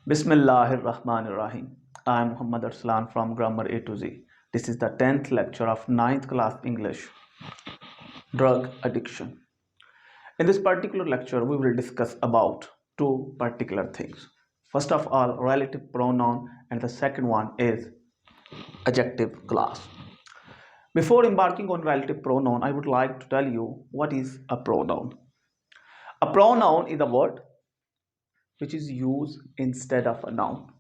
Bismillahirrahmanirrahim. I am Muhammad Arslan from Grammar A to Z. This is the 10th lecture of ninth class English, Drug Addiction. In this particular lecture, we will discuss about two particular things. First of all, relative pronoun, and the second one is adjective class. Before embarking on relative pronoun, I would like to tell you what is a pronoun. A pronoun is a word which is used instead of a noun.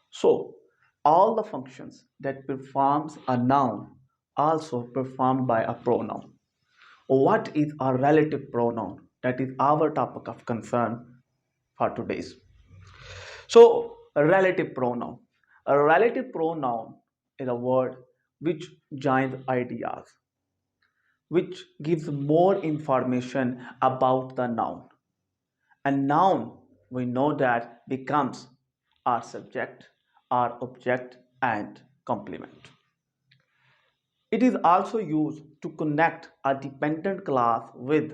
So, all the functions that performs a noun also performed by a pronoun. What is a relative pronoun? That is our topic of concern for today's. So, a relative pronoun. A relative pronoun is a word which joins ideas, which gives more information about the noun. A noun, we know that becomes our subject, our object, and complement. It is also used to connect a dependent class with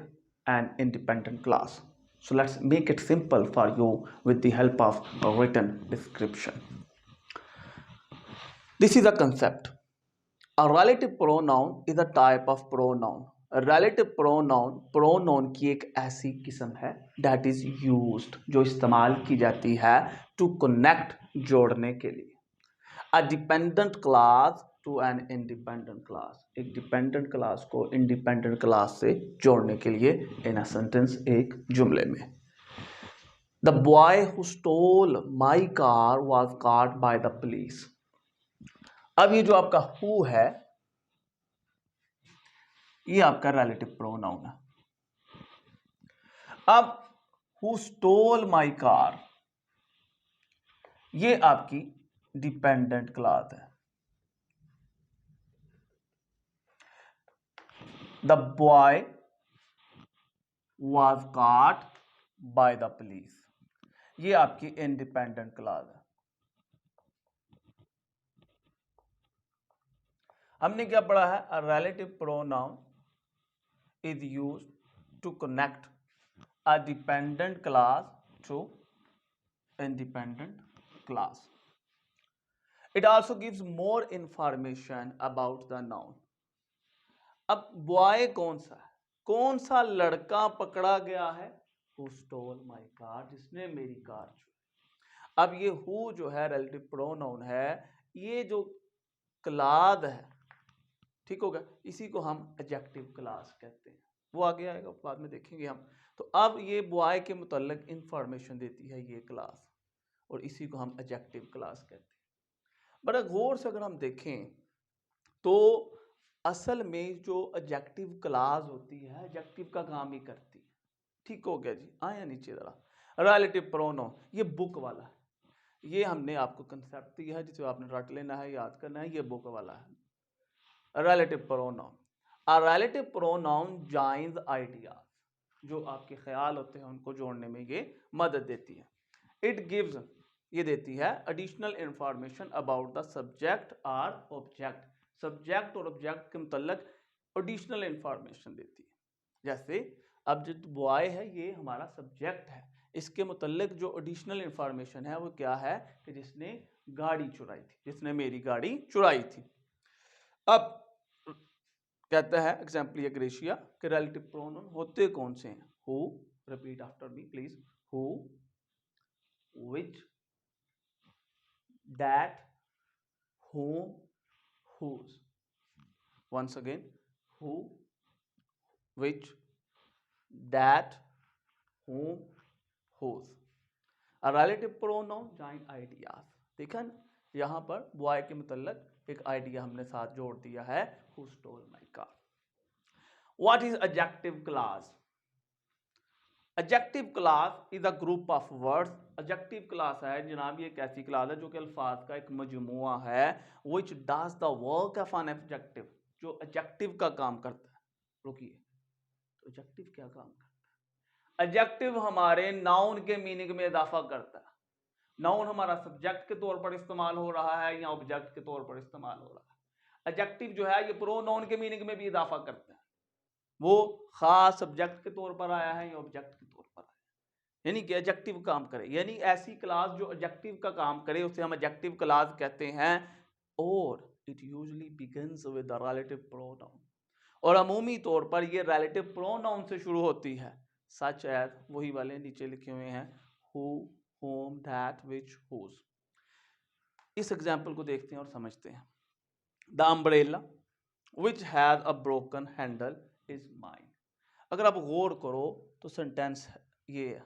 an independent class. So let's make it simple for you with the help of a written description. This is a concept. A relative pronoun is a type of pronoun. A relative pronoun की एक ऐसी किस्म है that is used, जो इस्तेमाल की जाती है to connect, जोड़ने के लिए. A dependent class to an independent class. एक dependent class को independent class से जोड़ने के लिए in a sentence, एक जुमले में. The boy who stole my car was caught by the police. अब ये जो आपका who है, ये आपका relative pronoun है. अब who stole my car, ये आपकी dependent class है. The boy was caught by the police, ये आपकी इंडिपेंडेंट क्लास है. हमने क्या पढ़ा है? A relative pronoun is used to connect a dependent clause to independent clause. It also gives more information about the noun. अब boy कौन सा है? कौन सा लड़का पकड़ा गया है? Who stole my car, जिसने मेरी कार चुराई. अब ये who जो है रिलेटिव प्रोनाउन है, ये जो क्लास है, ठीक होगा, इसी को हम एडजेक्टिव क्लास कहते हैं. वो आगे आएगा, बाद में देखेंगे हम. तो अब ये बॉय के मुतल्लिक इंफॉर्मेशन देती है ये क्लास, और इसी को हम एडजेक्टिव क्लास कहते हैं. बड़ा गौर से अगर हम देखें तो असल में जो एडजेक्टिव क्लास होती है, एडजेक्टिव का काम ही करती है. ठीक हो गया जी. आया नीचे जरा. रिलेटिव प्रोनाउन, ये बुक वाला है. ये हमने आपको कंसेप्ट दिया है, जिसे आपने रट लेना है, याद करना है. ये बुक वाला है रिलेटिव प्रोनाउन. अ रिलेटिव प्रोनाउन जॉइंस आइडियाज, जो आपके ख्याल होते हैं उनको जोड़ने में ये मदद देती है. इट गिव्स, ये देती है additional information about the subject और ऑब्जेक्ट. सब्जेक्ट और ऑब्जेक्ट के मुतल्लिक एडिशनल इंफॉर्मेशन देती है. जैसे अब जो बॉय है, ये हमारा सब्जेक्ट है. इसके मुतल्लिक जो एडिशनल इंफॉर्मेशन है वो क्या है कि जिसने गाड़ी चुराई थी, जिसने मेरी गाड़ी चुराई थी. अब कहता है एग्जाम्पल ये ग्रेशिया के रिलेटिव प्रोनाउन होते कौन से हैं? Who, repeat after me please. Who, which, that, whom, whose. Once again, who, which, that, whom, whose. A relative pronoun join ideas. देखा ना, यहाँ पर बॉय के मुतल्लिक एक आइडिया हमने साथ जोड़ दिया है, who stole my car. What is adjective class? Adjective class is a group of words. Adjective class है जनाब, ये एक ऐसी क्लास है जो कि अल्फाज का एक मजमुआ है, which does the work of an adjective, जो adjective का काम करता है. रुकिए, तो adjective क्या काम करता है? Adjective हमारे noun के मीनिंग में इजाफा करता है. नाउन हमारा सब्जेक्ट के तौर पर इस्तेमाल हो रहा है या ऑब्जेक्ट के तौर पर इस्तेमाल हो रहा है. एडजेक्टिव जो है ये प्रोनाउन के मीनिंग में भी इजाफा करते हैं. वो खास सब्जेक्ट के तौर पर आया है या ऑब्जेक्ट के तौर पर आया है. यानी कि एडजेक्टिव काम करे, यानी ऐसी क्लास जो एडजेक्टिव का काम करे उसे हम एडजेक्टिव क्लास कहते हैं। और it usually begins with the relative pronoun, और अमूमी तौर पर ये रिलेटिव प्रोनाउन से शुरू होती है। सच एज, वही वाले नीचे लिखे हुए हैं, who, whom, that, which, whose। इस एग्जाम्पल को देखते हैं और समझते हैं। The umbrella which has a broken handle is mine. अगर आप गौर करो तो सेंटेंस ये है,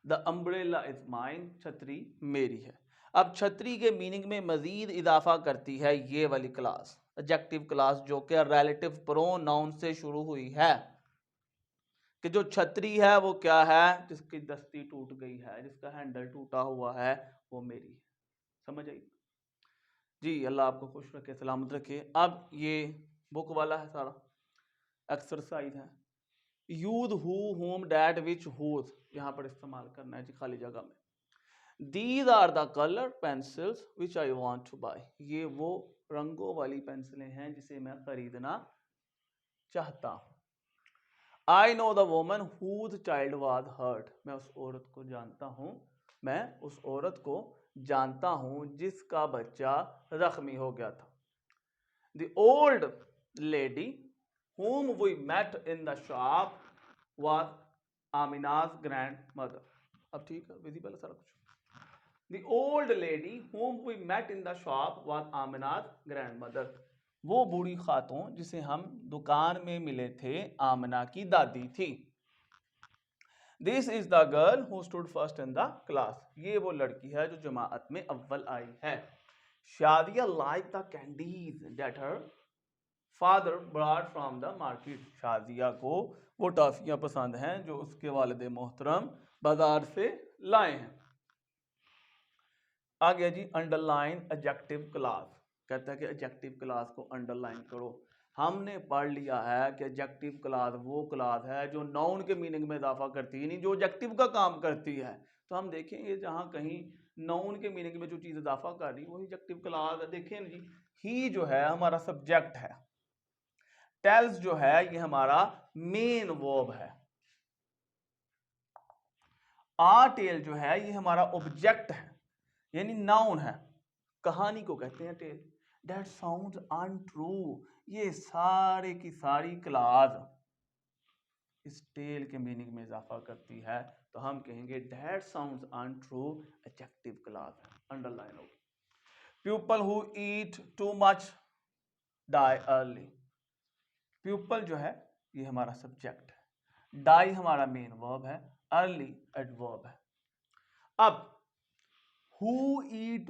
द अम्ब्रेला इज माइन, छतरी मेरी है। अब छतरी के मीनिंग में मजीद इजाफा करती है ये वाली क्लास, एडजेक्टिव क्लास, जो कि रिलेटिव प्रोनाउन से शुरू हुई है। कि जो छतरी है वो क्या है, जिसकी दस्ती टूट गई है, जिसका हैंडल टूटा हुआ है, वो मेरी है। समझ आई जी? अल्लाह आपको खुश रखे, सलामत रखे। अब ये बुक वाला है सारा एक्सरसाइज है। Use, who, whom, that, which, whose यहाँ पर इस्तेमाल करना है जी खाली जगह में। These are the colour pencils which I want to buy. ये वो रंगों वाली पेंसिलें हैं जिसे मैं खरीदना चाहता हूँ। I know the woman whose child was hurt. मैं उस औरत को जानता हूँ, मैं उस औरत को जानता हूँ जिसका बच्चा जख्मी हो गया था। The old lady whom we met in the shop was Amina's grandmother। अब ठीक है, विजिबल है सारा कुछ। The old lady whom we met in the shop was Amina's grandmother। वो बूढ़ी खातून जिसे हम दुकान में मिले थे आमना की दादी थी। This is the girl who stood first in the class। ये वो लड़की है जो जमाअत में अव्वल आई है। Shadiya like the candies that her father brought from the market। Shadiya को वो टॉफियां पसंद हैं जो उसके वालिद मोहतरम बाजार से लाए हैं। आ गया जी अंडरलाइन एडजेक्टिव क्लास। कहता है कि एडजेक्टिव क्लास को अंडरलाइन करो। हमने पढ़ लिया है कि एडजेक्टिव क्लास वो क्लास है जो नाउन के मीनिंग में इजाफा करती है, नहीं जो एडजेक्टिव का काम करती है। तो हम देखेंगे जहां कहीं नाउन के मीनिंग में जो चीज इजाफा कर रही वही एडजेक्टिव क्लास है। देखें जी, ही जो है हमारा सब्जेक्ट है, टेल्स जो है ये हमारा मेन वर्ब है, आ टेल जो है ये हमारा ऑब्जेक्ट है यानी नाउन है। कहानी को कहते हैं टेल। दैट साउंड्स अनट्रू, ये सारे की सारी क्लास इस टेल के मीनिंग में इजाफा करती है। तो हम कहेंगे that sounds untrue, adjective clause है, अंडरलाइन होगी। People who eat too much die early. People जो है ये हमारा सब्जेक्ट है, डाई हमारा मेन वर्ब है, अर्ली एडवर्ब है। अब हु ईट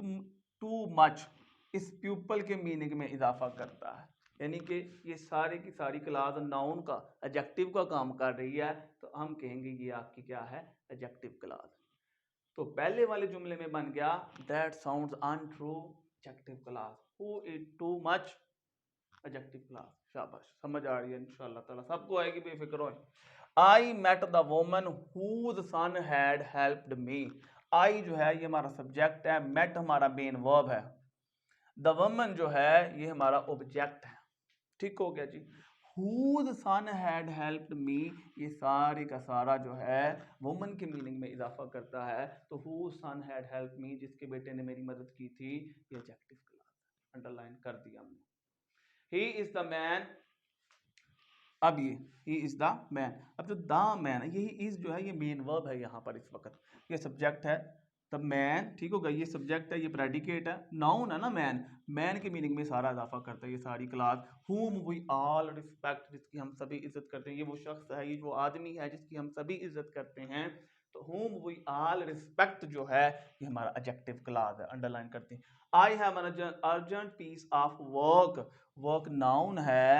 टू मच इस प्यूपल के मीनिंग में इजाफा करता है, यानी कि ये सारे की सारी क्लास नाउन का एडजेक्टिव का काम कर रही है। तो हम कहेंगे ये आपकी क्या है, एडजेक्टिव क्लास। तो पहले वाले जुमले में बन गया that sounds untrue, adjective class. Who eat too much, adjective class. शाबाश, समझ आ रही है इंशाल्लाह ताला, सबको आएगी, बेफिक्र हो। I met the woman whose son had helped me. I जो है ये हमारा सब्जेक्ट है, मेट हमारा मेन वर्ब है, द वोमन जो है ये हमारा ऑब्जेक्ट है। ठीक हो गया जी। Whose son had helped me, ये सारे का सारा जो है वुमन के मीनिंग में इजाफा करता है। तो whose son had helped me, जिसके बेटे ने मेरी मदद की थी, ये एडजेक्टिव क्लास है, अंडरलाइन कर दिया हमने। ही इज द मैन, अब ये ही इज द मैन, अब जो द मैन है यही इज जो है ये मेन वर्ब है यहाँ पर इस वक्त, ये सब्जेक्ट है द मैन। ठीक होगा, ये सब्जेक्ट है, ये प्रेडिकेट है, नाउन है ना मैन, मैन के मीनिंग में सारा इजाफा करता है ये सारी class. whom we all respect, जिसकी हम सभी इज्जत करते हैं, ये वो शख्स है, ये वो आदमी है जिसकी हम सभी इज्जत करते हैं। तो whom we all respect जो है ये हमारा एडजेक्टिव क्लास है, अंडरलाइन करते हैं। I have an urgent piece of work, work noun है,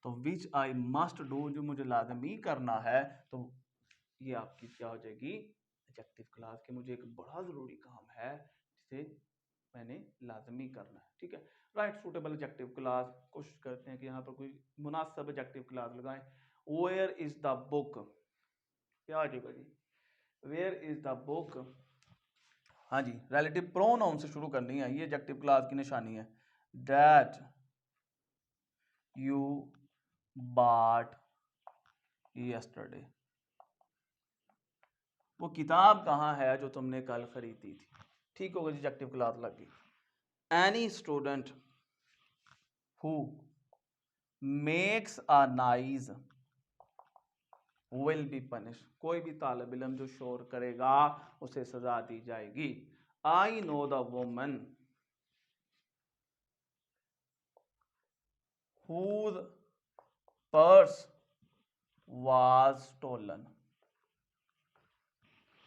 तो विच आई मस्ट डू जो मुझे लाजमी करना है, तो ये आपकी क्या हो जाएगी, एडजेक्टिव क्लास के मुझे एक बड़ा जरूरी काम है जिसे मैंने लाजमी करना है। ठीक है, राइट सूटेबल एडजेक्टिव क्लास। कोशिश करते हैं कि यहाँ पर कोई मुनासिब एडजेक्टिव क्लास लगाएं। वेयर इज द बुक, क्या आ जाएगा जी, वेयर इज द बुक। हाँ जी, रिलेटिव प्रोनाउन से शुरू करनी है, ये एडजेक्टिव क्लास की निशानी है। दैट यू bought yesterday, वो किताब कहाँ है जो तुमने कल खरीदी थी। ठीक होगा जी, एडजेक्टिव क्लॉज लग गई। Any student who makes a noise will be punish. कोई भी तालिब इल्म जो शोर करेगा उसे सजा दी जाएगी। आई know the woman whose purse was stolen।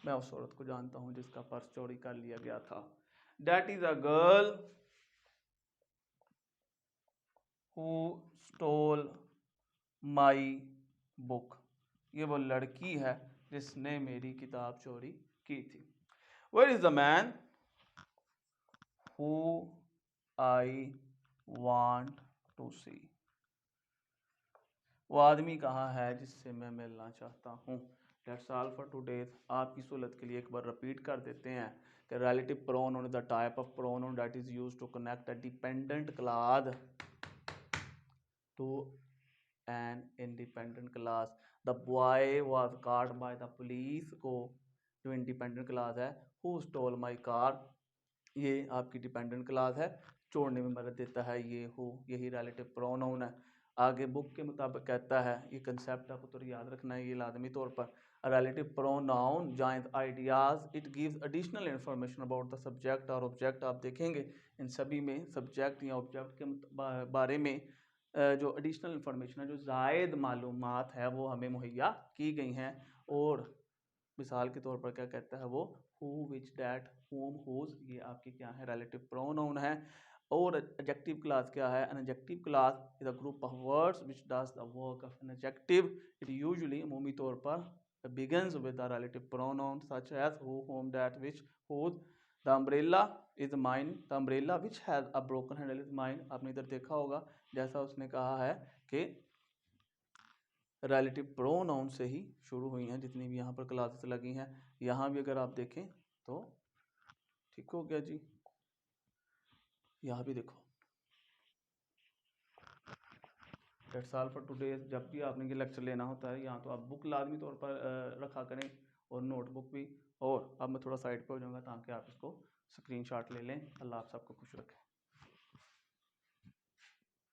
मैं उस औरत को जानता हूं जिसका पर्स चोरी कर लिया गया था। That is a girl who stole my book। ये वो लड़की है जिसने मेरी किताब चोरी की थी। Where is the man who I want to see। वो आदमी कहाँ है जिससे मैं मिलना चाहता हूँ। That's all for today। आपकी सहूलत के लिए एक बार रिपीट कर देते हैं कि relative pronoun is the type of pronoun that is used to connect a dependent clause to an independent clause। The boy was caught by the police को जो independent clause है who stole my car, ये आपकी dependent class है, छोड़ने में मदद देता है ये हु, यही रिलेटिव प्रोनाउन है। आगे बुक के मुताबिक कहता है, ये कंसेप्ट आपको तो याद रखना है, ये लाजमी तौर पर relative pronoun joins ideas it gives additional information about the subject और ऑब्जेक्ट। आप देखेंगे इन सभी में सब्जेक्ट या ऑब्जेक्ट के बारे में जो एडिशनल इंफॉर्मेशन है, जो ज़ायद मालूमात है वो हमें मुहैया की गई हैं। और मिसाल के तौर पर क्या कहता है वो, who, which, that, whom, whose, ये आपके क्या है रिलेटिव प्रोनाउन है। और एडजेक्टिव क्लास क्या है, an adjective class is a group of words which does the work of an adjective. It usually अमूमी तौर पर begins with the relative pronoun such as who, whom, that, which, whose। the umbrella is mine। the umbrella which has a broken handle is mine। आपने इधर देखा होगा जैसा उसने कहा है कि रिलेटिव प्रोनाउन से ही शुरू हुई हैं जितनी भी यहाँ पर क्लासेस लगी हैं। यहाँ भी अगर आप देखें तो ठीक हो गया जी। यहाँ भी देखो, दैट्स ऑल फॉर टुडे। जब भी आपने ये लेक्चर लेना होता है यहाँ तो आप बुक लाजमी तौर पर रखा करें और नोटबुक भी। और अब मैं थोड़ा साइड पे हो जाऊँगा ताकि आप इसको स्क्रीनशॉट ले लें। अल्लाह आप सबको खुश रखें।